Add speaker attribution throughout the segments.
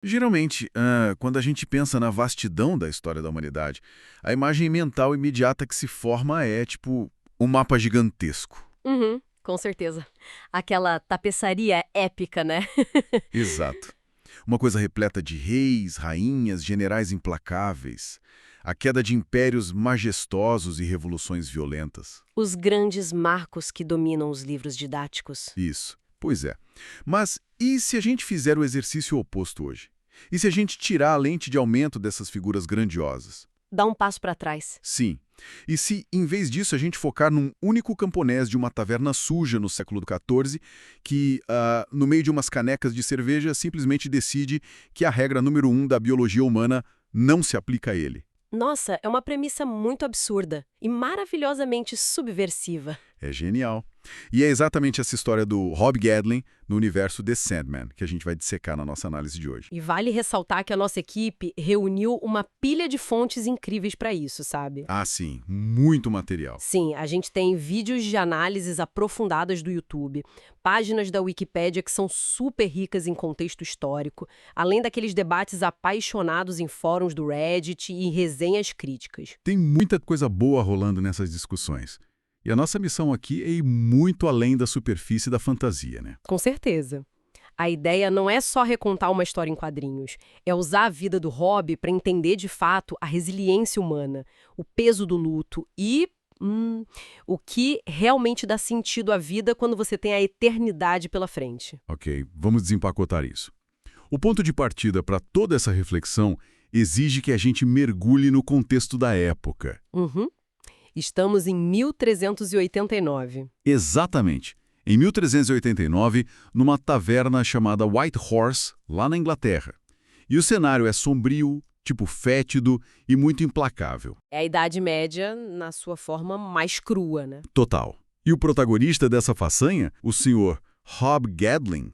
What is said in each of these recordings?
Speaker 1: Geralmente, quando a gente pensa na vastidão da história da humanidade, a imagem mental imediata que se forma é, tipo, um mapa gigantesco.
Speaker 2: Uhum, com certeza. Aquela tapeçaria épica, né?
Speaker 1: Exato. Uma coisa repleta de reis, rainhas, generais implacáveis, a queda de impérios majestosos e revoluções violentas.
Speaker 2: Os grandes marcos que dominam os livros didáticos.
Speaker 1: Isso. Pois é. Mas e se a gente fizer o exercício oposto hoje? E se a gente tirar a lente de aumento dessas figuras grandiosas?
Speaker 2: Dá um passo para trás.
Speaker 1: Sim. E se, em vez disso, a gente focar num único camponês de uma taverna suja no século XIV, que, no meio de umas canecas de cerveja, simplesmente decide que a regra número 1 da biologia humana não se aplica a ele?
Speaker 2: Nossa, é uma premissa muito absurda e maravilhosamente subversiva.
Speaker 1: É genial. E é exatamente essa história do Rob Gadling no universo The Sandman que a gente vai dissecar na nossa análise de hoje.
Speaker 2: E vale ressaltar que a nossa equipe reuniu uma pilha de fontes incríveis para isso, sabe?
Speaker 1: Ah, sim. Muito material.
Speaker 2: Sim, a gente tem vídeos de análises aprofundadas do YouTube, páginas da Wikipédia que são super ricas em contexto histórico, além daqueles debates apaixonados em fóruns do Reddit e resenhas críticas.
Speaker 1: Tem muita coisa boa rolando nessas discussões. E a nossa missão aqui é ir muito além da superfície da fantasia, né?
Speaker 2: Com certeza. A ideia não é só recontar uma história em quadrinhos, é usar a vida do Hobby para entender de fato a resiliência humana, o peso do luto e o que realmente dá sentido à vida quando você tem a eternidade pela frente.
Speaker 1: Ok, vamos desempacotar isso. O ponto de partida para toda essa reflexão exige que a gente mergulhe no contexto da época.
Speaker 2: Uhum. Estamos em 1389.
Speaker 1: Exatamente. Em 1389, numa taverna chamada White Horse, lá na Inglaterra. E o cenário é sombrio, tipo fétido e muito implacável.
Speaker 2: É a Idade Média na sua forma mais crua, né?
Speaker 1: Total. E o protagonista dessa façanha, o senhor Rob Gadling,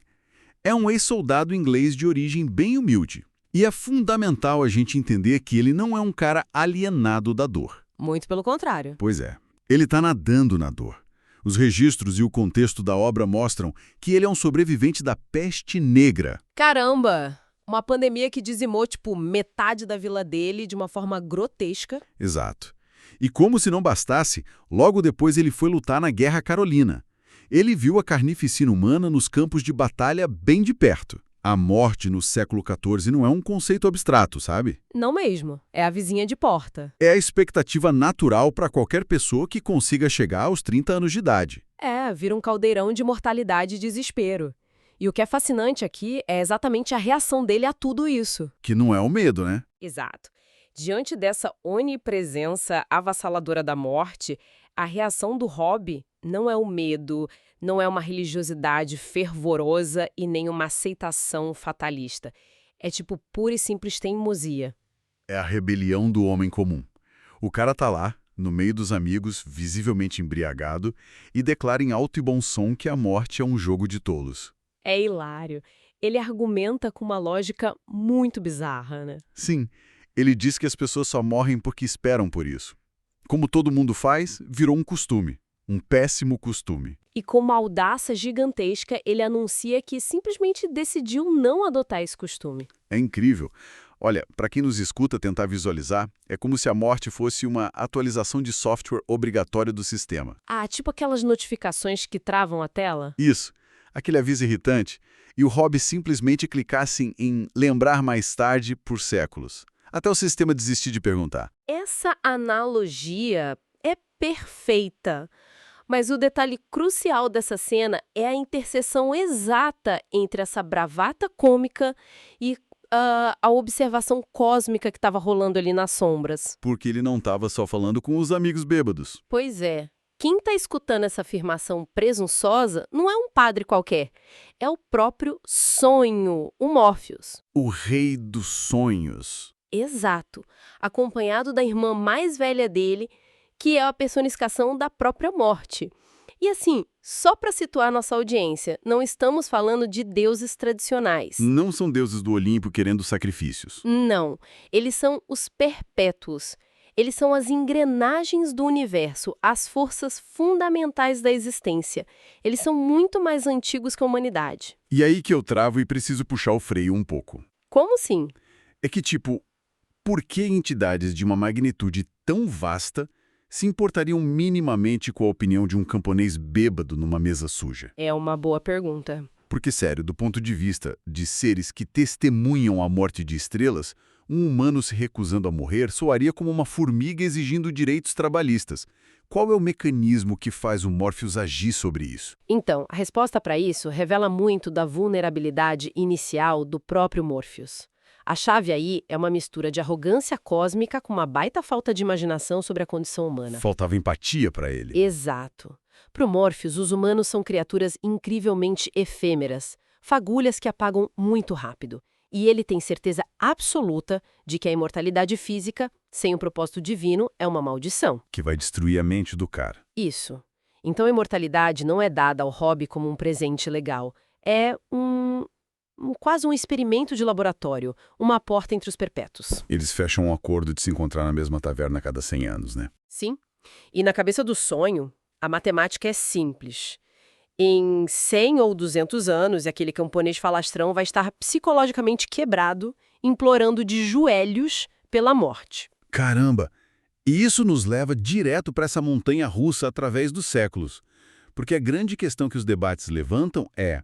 Speaker 1: é um ex-soldado inglês de origem bem humilde. E é fundamental a gente entender que ele não é um cara alienado da dor.
Speaker 2: Muito pelo contrário.
Speaker 1: Pois é, ele está nadando na dor. Os registros e o contexto da obra mostram que ele é um sobrevivente da peste negra.
Speaker 2: Caramba! Uma pandemia que dizimou, tipo, metade da vila dele de uma forma grotesca.
Speaker 1: Exato. E como se não bastasse, logo depois ele foi lutar na Guerra Carolina. Ele viu a carnificina humana nos campos de batalha bem de perto. A morte no século XIV não é um conceito abstrato, sabe?
Speaker 2: Não mesmo. É a vizinha de porta.
Speaker 1: É a expectativa natural para qualquer pessoa que consiga chegar aos 30 anos de idade.
Speaker 2: É, vira um caldeirão de mortalidade e desespero. E o que é fascinante aqui é exatamente a reação dele a tudo isso.
Speaker 1: Que não é o medo, né?
Speaker 2: Exato. Diante dessa onipresença avassaladora da morte, a reação do Hobby não é o medo, não é uma religiosidade fervorosa e nem uma aceitação fatalista. É tipo pura e simples teimosia.
Speaker 1: É a rebelião do homem comum. O cara tá lá, no meio dos amigos, visivelmente embriagado, e declara em alto e bom som que a morte é um jogo de tolos.
Speaker 2: É hilário. Ele argumenta com uma lógica muito bizarra, né?
Speaker 1: Sim, ele diz que as pessoas só morrem porque esperam por isso. Como todo mundo faz, virou um costume. Um péssimo costume.
Speaker 2: E com uma audácia gigantesca, ele anuncia que simplesmente decidiu não adotar esse costume.
Speaker 1: É incrível. Olha, para quem nos escuta tentar visualizar, é como se a morte fosse uma atualização de software obrigatória do sistema.
Speaker 2: Ah, tipo aquelas notificações que travam a tela?
Speaker 1: Isso, aquele aviso irritante, e o Hobby simplesmente clicasse em lembrar mais tarde por séculos. Até o sistema desistir de perguntar.
Speaker 2: Essa analogia é perfeita. Mas o detalhe crucial dessa cena é a interseção exata entre essa bravata cômica e a observação cósmica que estava rolando ali nas sombras.
Speaker 1: Porque ele não estava só falando com os amigos bêbados.
Speaker 2: Pois é. Quem está escutando essa afirmação presunçosa não é um padre qualquer. É o próprio sonho, o Morpheus.
Speaker 1: O rei dos sonhos.
Speaker 2: Exato. Acompanhado da irmã mais velha dele, que é a personificação da própria morte. E assim, só para situar nossa audiência, não estamos falando de deuses tradicionais.
Speaker 1: Não são deuses do Olimpo querendo sacrifícios.
Speaker 2: Não, eles são os perpétuos. Eles são as engrenagens do universo, as forças fundamentais da existência. Eles são muito mais antigos que a humanidade.
Speaker 1: E aí que eu travo e preciso puxar o freio um pouco.
Speaker 2: Como assim?
Speaker 1: É que, tipo, por que entidades de uma magnitude tão vasta se importariam minimamente com a opinião de um camponês bêbado numa mesa suja?
Speaker 2: É uma boa pergunta.
Speaker 1: Porque, sério, do ponto de vista de seres que testemunham a morte de estrelas, um humano se recusando a morrer soaria como uma formiga exigindo direitos trabalhistas. Qual é o mecanismo que faz o Morpheus agir sobre isso?
Speaker 2: Então, a resposta para isso revela muito da vulnerabilidade inicial do próprio Morpheus. A chave aí é uma mistura de arrogância cósmica com uma baita falta de imaginação sobre a condição humana.
Speaker 1: Faltava empatia para ele.
Speaker 2: Exato. Para o Morpheus, os humanos são criaturas incrivelmente efêmeras, fagulhas que apagam muito rápido. E ele tem certeza absoluta de que a imortalidade física, sem o propósito divino, é uma maldição.
Speaker 1: Que vai destruir a mente do cara.
Speaker 2: Isso. Então a imortalidade não é dada ao hobby como um presente legal. É quase um experimento de laboratório, uma porta entre os perpétuos.
Speaker 1: Eles fecham um acordo de se encontrar na mesma taverna a cada 100 anos, né?
Speaker 2: Sim. E na cabeça do sonho, a matemática é simples. Em 100 ou 200 anos, aquele camponês falastrão vai estar psicologicamente quebrado, implorando de joelhos pela morte.
Speaker 1: Caramba! E isso nos leva direto para essa montanha-russa através dos séculos. Porque a grande questão que os debates levantam é: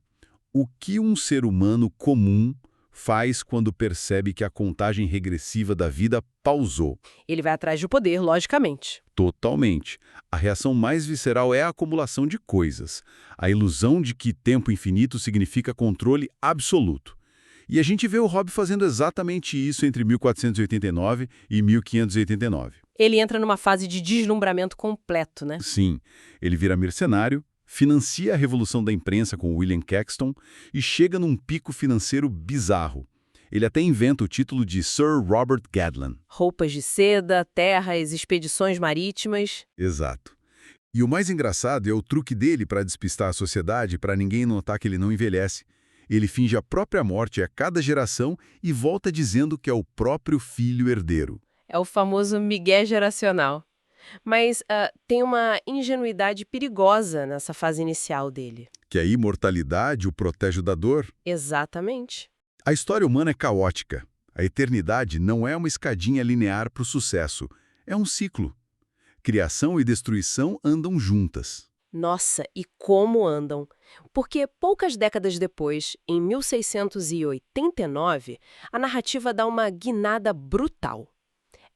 Speaker 1: o que um ser humano comum faz quando percebe que a contagem regressiva da vida pausou?
Speaker 2: Ele vai atrás do poder, logicamente.
Speaker 1: Totalmente. A reação mais visceral é a acumulação de coisas, a ilusão de que tempo infinito significa controle absoluto. E a gente vê o Hobbes fazendo exatamente isso entre 1489 e 1589.
Speaker 2: Ele entra numa fase de deslumbramento completo, né?
Speaker 1: Sim, ele vira mercenário, financia a revolução da imprensa com William Caxton e chega num pico financeiro bizarro. Ele até inventa o título de Sir Robert Gadlan.
Speaker 2: Roupas de seda, terras, expedições marítimas.
Speaker 1: Exato. E o mais engraçado é o truque dele para despistar a sociedade, para ninguém notar que ele não envelhece. Ele finge a própria morte a cada geração e volta dizendo que é o próprio filho herdeiro.
Speaker 2: É o famoso migué geracional. Mas tem uma ingenuidade perigosa nessa fase inicial dele.
Speaker 1: Que a imortalidade o protege da dor.
Speaker 2: Exatamente.
Speaker 1: A história humana é caótica. A eternidade não é uma escadinha linear para o sucesso. É um ciclo. Criação e destruição andam juntas.
Speaker 2: Nossa, e como andam? Porque poucas décadas depois, em 1689, a narrativa dá uma guinada brutal.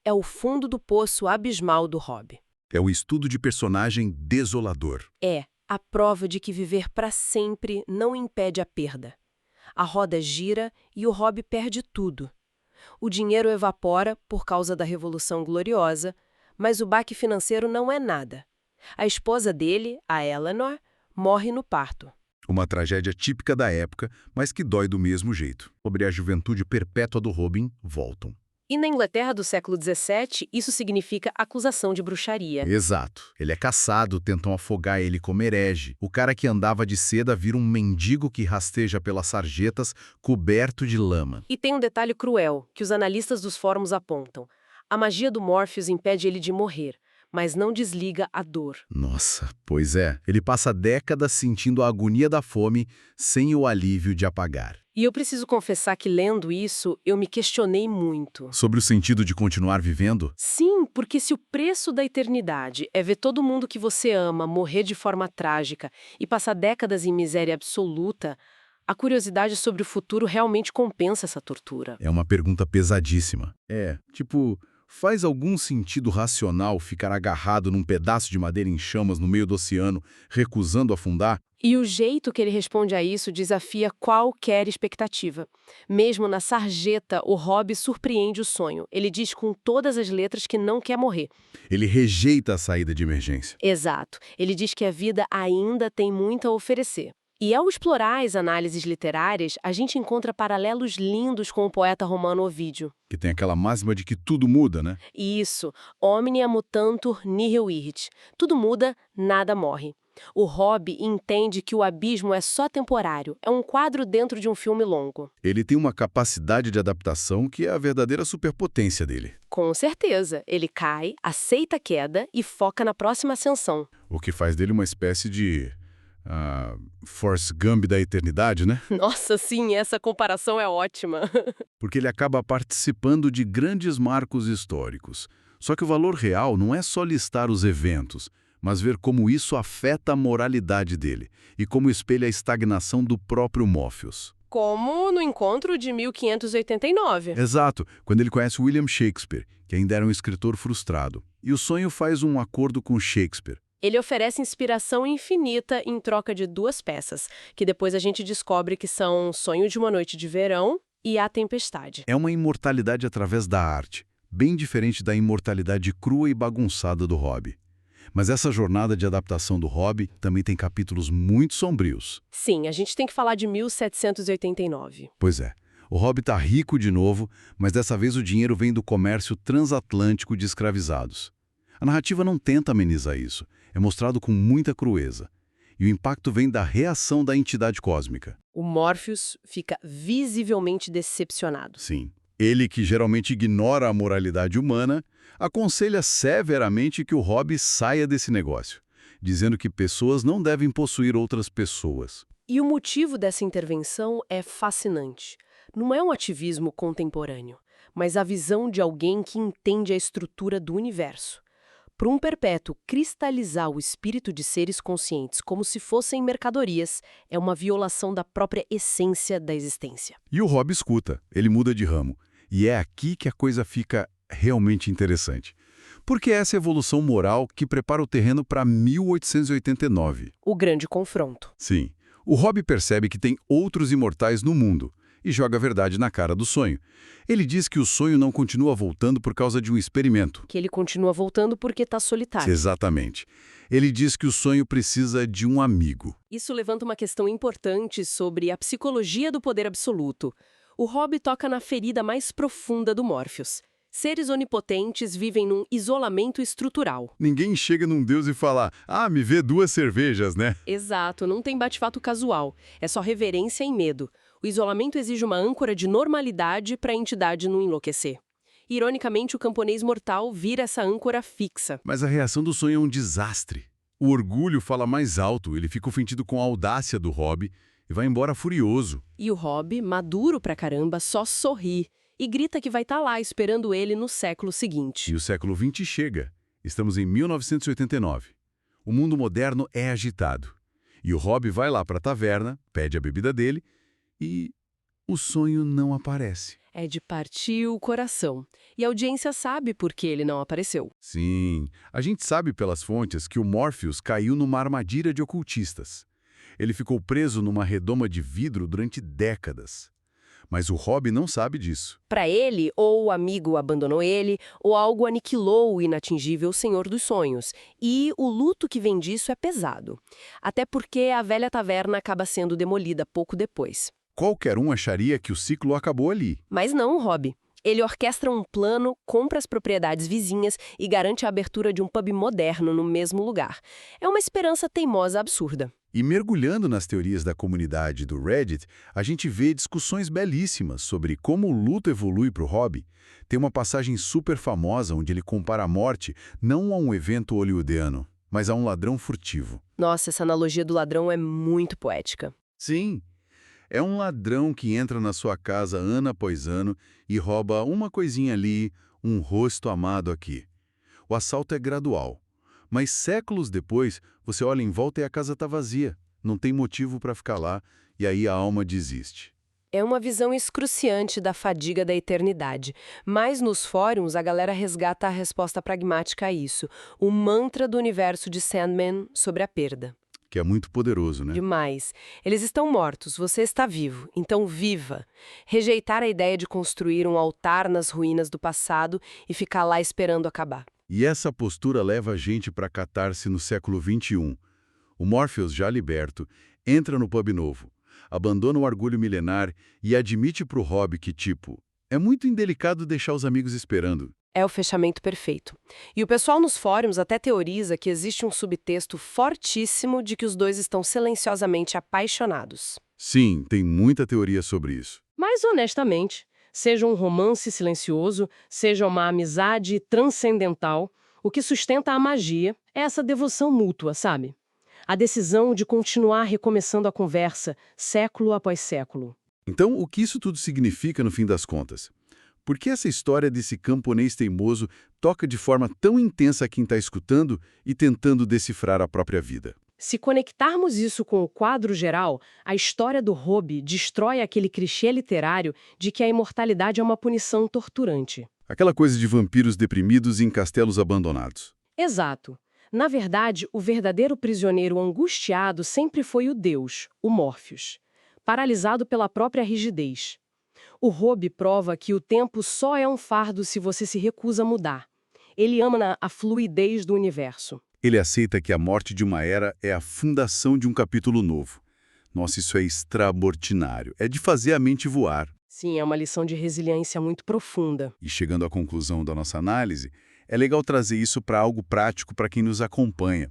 Speaker 2: É o fundo do poço abismal do Hobbes.
Speaker 1: É o estudo de personagem desolador.
Speaker 2: É a prova de que viver para sempre não impede a perda. A roda gira e o Hobbes perde tudo. O dinheiro evapora por causa da Revolução Gloriosa, mas o baque financeiro não é nada. A esposa dele, a Eleanor, morre no parto.
Speaker 1: Uma tragédia típica da época, mas que dói do mesmo jeito. Sobre a juventude perpétua do Robin, voltam.
Speaker 2: E na Inglaterra do século XVII, isso significa acusação de bruxaria.
Speaker 1: Exato. Ele é caçado, tentam afogar ele como herege. O cara que andava de seda vira um mendigo que rasteja pelas sarjetas, coberto de lama.
Speaker 2: E tem um detalhe cruel, que os analistas dos fóruns apontam. A magia do Morpheus impede ele de morrer, mas não desliga a dor.
Speaker 1: Nossa, pois é. Ele passa décadas sentindo a agonia da fome, sem o alívio de apagar.
Speaker 2: E eu preciso confessar que, lendo isso, eu me questionei muito.
Speaker 1: Sobre o sentido de continuar vivendo?
Speaker 2: Sim, porque se o preço da eternidade é ver todo mundo que você ama morrer de forma trágica e passar décadas em miséria absoluta, a curiosidade sobre o futuro realmente compensa essa tortura.
Speaker 1: É uma pergunta pesadíssima. Faz algum sentido racional ficar agarrado num pedaço de madeira em chamas no meio do oceano, recusando afundar?
Speaker 2: E o jeito que ele responde a isso desafia qualquer expectativa. Mesmo na sarjeta, o Hobbes surpreende o sonho. Ele diz com todas as letras que não quer morrer.
Speaker 1: Ele rejeita a saída de emergência.
Speaker 2: Exato. Ele diz que a vida ainda tem muito a oferecer. E ao explorar as análises literárias, a gente encontra paralelos lindos com o poeta romano Ovídio.
Speaker 1: Que tem aquela máxima de que tudo muda, né?
Speaker 2: Isso. Omnia mutantur nihil irit. Tudo muda, nada morre. O Hobbes entende que o abismo é só temporário, é um quadro dentro de um filme longo.
Speaker 1: Ele tem uma capacidade de adaptação que é a verdadeira superpotência dele.
Speaker 2: Com certeza. Ele cai, aceita a queda e foca na próxima ascensão.
Speaker 1: O que faz dele uma espécie de a Forrest Gump da eternidade, né?
Speaker 2: Nossa, sim, essa comparação é ótima.
Speaker 1: Porque ele acaba participando de grandes marcos históricos. Só que o valor real não é só listar os eventos, mas ver como isso afeta a moralidade dele e como espelha a estagnação do próprio Morpheus.
Speaker 2: Como no encontro de 1589.
Speaker 1: Exato, quando ele conhece William Shakespeare, que ainda era um escritor frustrado. E o sonho faz um acordo com Shakespeare.
Speaker 2: Ele oferece inspiração infinita em troca de duas peças, que depois a gente descobre que são Sonho de uma Noite de Verão e A Tempestade.
Speaker 1: É uma imortalidade através da arte, bem diferente da imortalidade crua e bagunçada do Hobby. Mas essa jornada de adaptação do Hobby também tem capítulos muito sombrios.
Speaker 2: Sim, a gente tem que falar de 1789.
Speaker 1: Pois é, o Hobby está rico de novo, mas dessa vez o dinheiro vem do comércio transatlântico de escravizados. A narrativa não tenta amenizar isso, é mostrado com muita crueza. E o impacto vem da reação da entidade cósmica.
Speaker 2: O Morpheus fica visivelmente decepcionado.
Speaker 1: Sim. Ele, que geralmente ignora a moralidade humana, aconselha severamente que o Hobby saia desse negócio, dizendo que pessoas não devem possuir outras pessoas.
Speaker 2: E o motivo dessa intervenção é fascinante. Não é um ativismo contemporâneo, mas a visão de alguém que entende a estrutura do universo. Para um perpétuo, cristalizar o espírito de seres conscientes como se fossem mercadorias é uma violação da própria essência da existência.
Speaker 1: E o Hobby escuta, ele muda de ramo. E é aqui que a coisa fica realmente interessante. Porque é essa evolução moral que prepara o terreno para 1889.
Speaker 2: O grande confronto.
Speaker 1: Sim, o Hobby percebe que tem outros imortais no mundo e joga a verdade na cara do sonho. Ele diz que o sonho não continua voltando por causa de um experimento.
Speaker 2: Que ele continua voltando porque está solitário.
Speaker 1: Exatamente. Ele diz que o sonho precisa de um amigo.
Speaker 2: Isso levanta uma questão importante sobre a psicologia do poder absoluto. O Hobby toca na ferida mais profunda do Morpheus. Seres onipotentes vivem num isolamento estrutural.
Speaker 1: Ninguém chega num deus e fala, me vê 2 cervejas, né?
Speaker 2: Exato, não tem bate-fato casual. É só reverência e medo. O isolamento exige uma âncora de normalidade para a entidade não enlouquecer. Ironicamente, o camponês mortal vira essa âncora fixa.
Speaker 1: Mas a reação do sonho é um desastre. O orgulho fala mais alto, ele fica ofendido com a audácia do Hobby e vai embora furioso.
Speaker 2: E o Hobby, maduro pra caramba, só sorri e grita que vai estar lá esperando ele no século seguinte.
Speaker 1: E o século XX chega. Estamos em 1989. O mundo moderno é agitado. E o Hobby vai lá para a taverna, pede a bebida dele e o sonho não aparece.
Speaker 2: É de partir o coração. E a audiência sabe por que ele não apareceu.
Speaker 1: Sim, a gente sabe pelas fontes que o Morpheus caiu numa armadilha de ocultistas. Ele ficou preso numa redoma de vidro durante décadas. Mas o Hobby não sabe disso.
Speaker 2: Para ele, ou o amigo abandonou ele, ou algo aniquilou o inatingível Senhor dos Sonhos. E o luto que vem disso é pesado. Até porque a velha taverna acaba sendo demolida pouco depois.
Speaker 1: Qualquer um acharia que o ciclo acabou ali.
Speaker 2: Mas não o Hobby. Ele orquestra um plano, compra as propriedades vizinhas e garante a abertura de um pub moderno no mesmo lugar. É uma esperança teimosa absurda.
Speaker 1: E mergulhando nas teorias da comunidade do Reddit, a gente vê discussões belíssimas sobre como o luto evolui para o Hobby. Tem uma passagem super famosa onde ele compara a morte não a um evento hollywoodiano, mas a um ladrão furtivo.
Speaker 2: Nossa, essa analogia do ladrão é muito poética.
Speaker 1: Sim, é um ladrão que entra na sua casa ano após ano e rouba uma coisinha ali, um rosto amado aqui. O assalto é gradual. Mas séculos depois, você olha em volta e a casa está vazia. Não tem motivo para ficar lá, e aí a alma desiste.
Speaker 2: É uma visão excruciante da fadiga da eternidade. Mas nos fóruns, a galera resgata a resposta pragmática a isso. O mantra do universo de Sandman sobre a perda.
Speaker 1: Que é muito poderoso, né?
Speaker 2: Demais. Eles estão mortos, você está vivo, então viva. Rejeitar a ideia de construir um altar nas ruínas do passado e ficar lá esperando acabar.
Speaker 1: E essa postura leva a gente para a catarse no século XXI. O Morpheus, já liberto, entra no pub novo, abandona o orgulho milenar e admite para o Hobby que, é muito indelicado deixar os amigos esperando.
Speaker 2: É o fechamento perfeito. E o pessoal nos fóruns até teoriza que existe um subtexto fortíssimo de que os dois estão silenciosamente apaixonados.
Speaker 1: Sim, tem muita teoria sobre isso.
Speaker 2: Mas, honestamente, seja um romance silencioso, seja uma amizade transcendental, o que sustenta a magia é essa devoção mútua, sabe? A decisão de continuar recomeçando a conversa, século após século.
Speaker 1: Então, o que isso tudo significa no fim das contas? Por que essa história desse camponês teimoso toca de forma tão intensa quem está escutando e tentando decifrar a própria vida?
Speaker 2: Se conectarmos isso com o quadro geral, a história do Hobby destrói aquele clichê literário de que a imortalidade é uma punição torturante.
Speaker 1: Aquela coisa de vampiros deprimidos em castelos abandonados.
Speaker 2: Exato. Na verdade, o verdadeiro prisioneiro angustiado sempre foi o Deus, o Mórfios, paralisado pela própria rigidez. O Hobby prova que o tempo só é um fardo se você se recusa a mudar. Ele ama a fluidez do universo.
Speaker 1: Ele aceita que a morte de uma era é a fundação de um capítulo novo. Nossa, isso é extraordinário. É de fazer a mente voar.
Speaker 2: Sim, é uma lição de resiliência muito profunda.
Speaker 1: E chegando à conclusão da nossa análise, é legal trazer isso para algo prático para quem nos acompanha.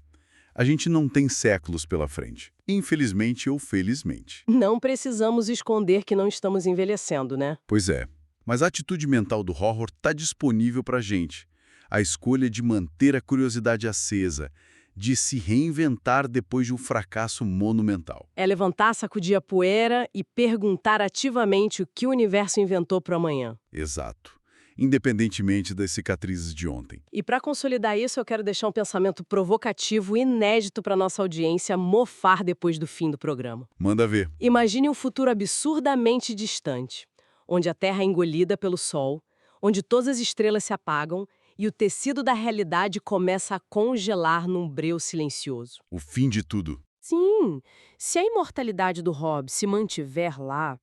Speaker 1: A gente não tem séculos pela frente, infelizmente ou felizmente.
Speaker 2: Não precisamos esconder que não estamos envelhecendo, né?
Speaker 1: Pois é, mas a atitude mental do horror está disponível para a gente. A escolha de manter a curiosidade acesa, de se reinventar depois de um fracasso monumental.
Speaker 2: É levantar, sacudir a poeira e perguntar ativamente o que o universo inventou para amanhã.
Speaker 1: Exato. Independentemente das cicatrizes de ontem.
Speaker 2: E para consolidar isso, eu quero deixar um pensamento provocativo e inédito para nossa audiência mofar depois do fim do programa.
Speaker 1: Manda ver.
Speaker 2: Imagine um futuro absurdamente distante, onde a Terra é engolida pelo Sol, onde todas as estrelas se apagam e o tecido da realidade começa a congelar num breu silencioso.
Speaker 1: O fim de tudo.
Speaker 2: Sim, se a imortalidade do Hobbes se mantiver lá,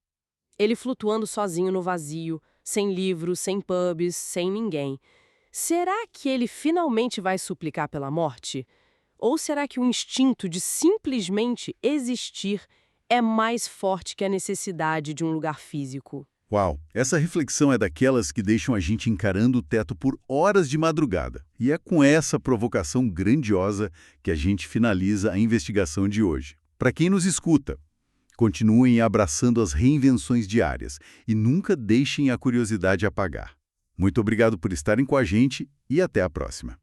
Speaker 2: ele flutuando sozinho no vazio, sem livros, sem pubs, sem ninguém, será que ele finalmente vai suplicar pela morte? Ou será que o instinto de simplesmente existir é mais forte que a necessidade de um lugar físico?
Speaker 1: Uau, essa reflexão é daquelas que deixam a gente encarando o teto por horas de madrugada. E é com essa provocação grandiosa que a gente finaliza a investigação de hoje. Para quem nos escuta, continuem abraçando as reinvenções diárias e nunca deixem a curiosidade apagar. Muito obrigado por estarem com a gente e até a próxima.